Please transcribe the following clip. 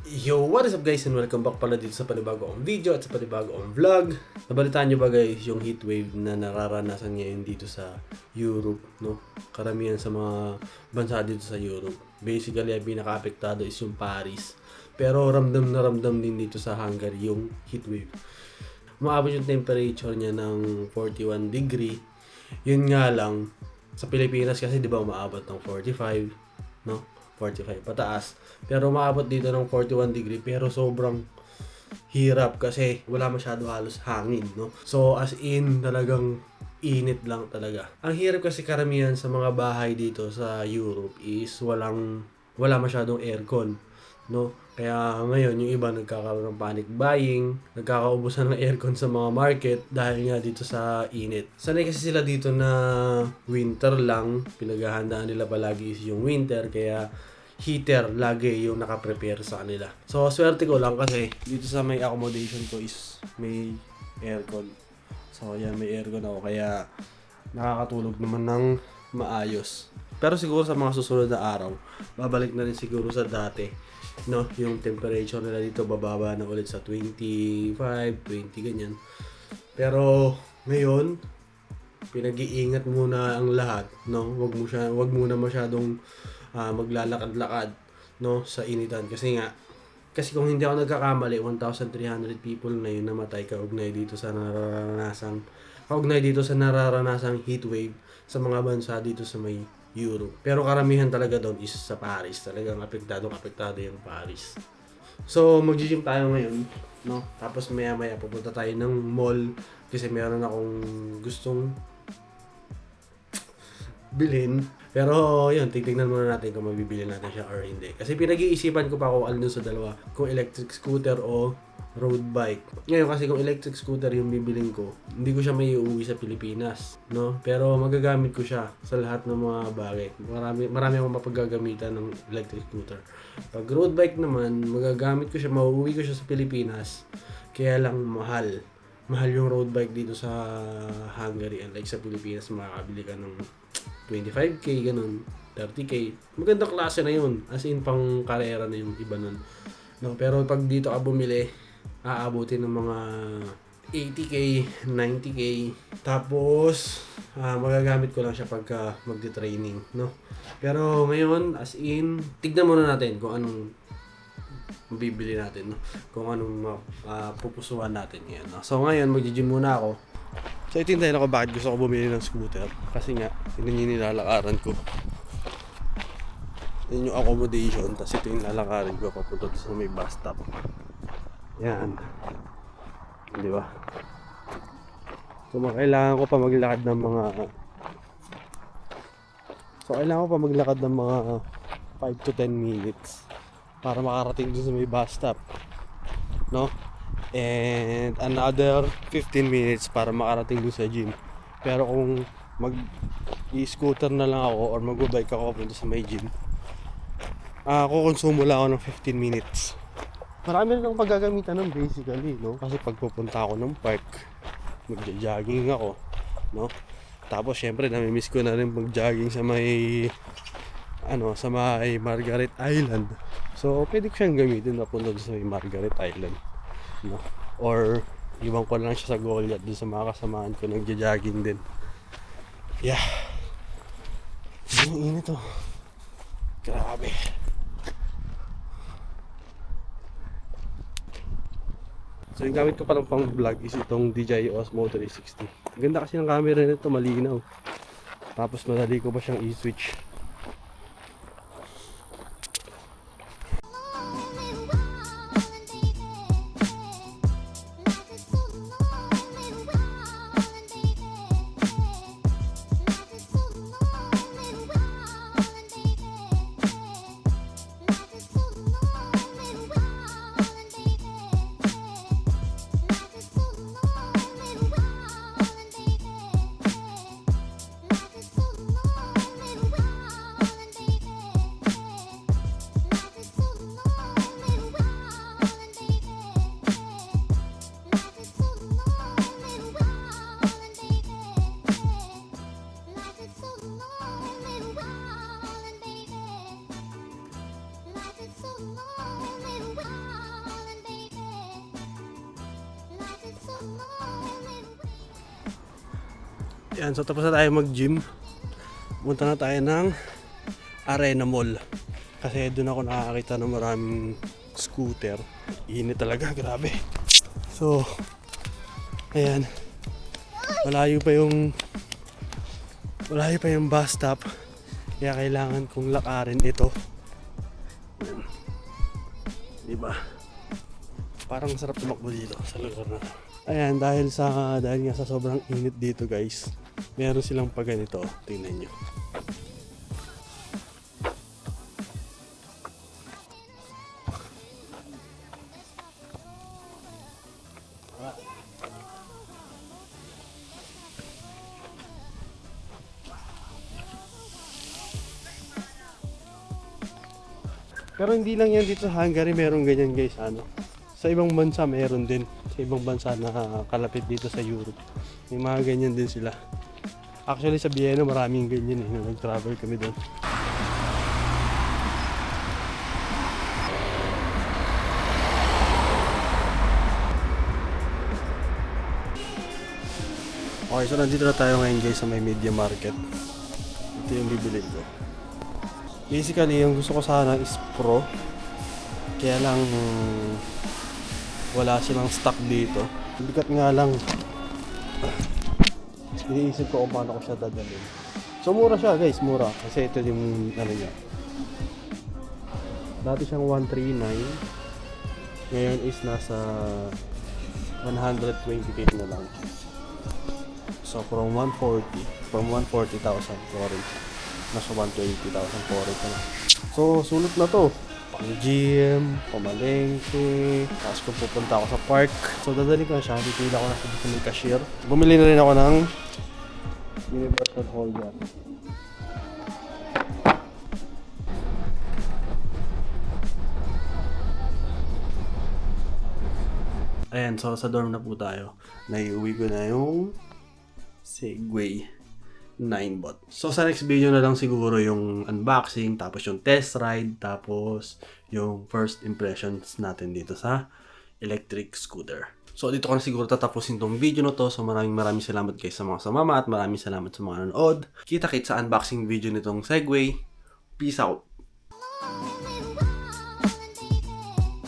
Yo, what is up guys and welcome back pala dito sa panibago kong video at sa panibago kong vlog. Nabalitaan nyo ba guys yung heatwave na nararanasan ngayon dito sa Europe, no? Karamihan sa mga bansa dito sa Europe. Basically, ang pinaka-apektado is yung Paris. Pero ramdam na ramdam din dito sa Hungary yung heatwave. Umaabot yung temperature niya ng 41 degree. Yun nga lang, sa Pilipinas kasi di ba umaabot ng 45, no? 45 pataas. Pero umaabot dito ng 41 degree pero sobrang hirap kasi wala masyado halos hangin, no? So as in talagang init lang talaga. Ang hirap kasi karamihan sa mga bahay dito sa Europe is wala masyadong aircon, no? Kaya ngayon yung iba nagkakaroon ng panic buying, nagkakaubusan ng aircon sa mga market dahil nga dito sa init. Sanay kasi sila dito na winter lang, pinaghahandaan nila palagi is yung winter kaya heater lagi yung nakaprepare sa kanila. So swerte ko lang kasi dito sa may accommodation ko is may aircon. So yan, may aircon ako kaya nakakatulog naman ng maayos. Pero siguro sa mga susunod na araw, babalik na rin siguro sa dati, no? Yung temperature nila dito bababa na ulit sa 25, 20 ganyan. Pero ngayon, pinag-iingat muna ang lahat, no? Wag muna masyadong maglalakad-lakad, no, sa initan kasi kung hindi ako nagkakamali 1,300 people na yun namatay kaugnay dito sa nararanasang heatwave sa mga bansa dito sa may Europe. Pero karamihan talaga doon is sa Paris. Talagang apektado yung Paris. So, mag-gym tayo ngayon, no? Tapos maya-maya pupunta tayo ng mall kasi meron akong gustong bilhin. Pero yun, titignan muna natin kung mabibili natin siya or hindi. Kasi pinag-iisipan ko pa kung ano sa dalawa, kung electric scooter o road bike. Ngayon kasi kung electric scooter yung bibiling ko, hindi ko siya may uuwi sa Pilipinas, no? Pero magagamit ko siya sa lahat ng mga bagay. Marami akong mapaggagamitan ng electric scooter. Pag road bike naman, mauuwi ko siya sa Pilipinas. Kaya lang mahal. Mahal yung road bike dito sa Hungary, and like sa Pilipinas makakabili ka ng 25k ganun, 30k. Magandang klase na yun. As in pang karera na yung iba nun. No, pero pag dito ka bumili, aabutin ng mga 80k, 90k. Tapos magagamit ko lang siya pagka magti-training, no. Pero ngayon, as in, tignan muna natin kung anong bibili natin, no? Kung anong pupusuan natin ngayon, no? So ngayon, mag-gym muna ako. So itintayin ako bakit gusto ko bumili ng scooter. Kasi nga, yun yung nilalakaran ko. Yun yung accommodation, tapos ito yung lalakarin ko papunta sa may bus stop. Yan. Di ba? So kailangan ko pa maglakad ng mga 5 to 10 minutes para makarating dun sa may bus stop, no? And another 15 minutes para makarating dun sa gym. Pero kung mag-i-scooter na lang ako or mag-bike ako papunta sa may gym, kukonsumo lang ako ng 15 minutes. Marami rin akong paggagamitan ng basically, no? Kasi pag pupunta ako ng park, mag-jogging ako, no? Tapos syempre nami-miss ko na rin mag-jogging sa may Margaret Island. So pwede ko siyang gamitin na punta sa may Margaret Island, no? Or iwan ko lang siya sa Goliath doon sa mga kasamaan ko nagja-jogging din. Yeah. Ang init to. Grabe. So yung gamit ko palang pang vlog is itong DJI Osmo 360. Ganda kasi ng camera nito, malinaw. Tapos madali ko pa siyang i-switch. Yan, so tapos na tayo mag-gym. Punta na tayo ng Arena Mall. Kasi doon ako nakakita ng maraming scooter. Init talaga, grabe. So, ayan. Malayo pa yung bus stop. Kaya kailangan kong lakarin ito. Ayan. Diba? Parang sarap tumakbo dito sa lugar na. Ayan, dahil nga sa sobrang init dito, guys. Meron silang pa ganito. Tingnan nyo. Pero hindi lang yan dito sa Hungary, meron ganyan guys, ano. Sa ibang bansa meron din. Sa ibang bansa na kalapit dito sa Europe. May mga ganyan din sila. Actually sa Vienna maraming ganyan nung nag-travel kami doon. Okay, so nandito na tayo ngayon guys sa may media market. Ito yung bibili ko. Basically, yung gusto ko sana is Pro. Kaya lang wala silang stock dito. Bigat nga lang. Iniisip ko kung paano ko siya dadalhin. So mura siya guys, mura. Kasi ito yung ano niya. Dati siyang 139. Ngayon is nasa 120k na lang. So from 140,000 sorry. Nasa 120,000 foreign na. So, sulit na to. Pang gym, pamalengke, tapos kung pupunta ako sa park. So, dadali ko na siya. Dipila ko na sa may cashier. Bumili na rin ako ng universal holder. Ayan, so sa dorm na po tayo. Naiuwi ko na yung Segway 9bot. So sa next video na lang siguro yung unboxing, tapos yung test ride, tapos yung first impressions natin dito sa electric scooter. So dito ko na siguro tatapusin tong video na to. So maraming salamat guys sa mga sumama at maraming salamat sa mga nanood. Kita-kits sa unboxing video nitong Segway. Peace out!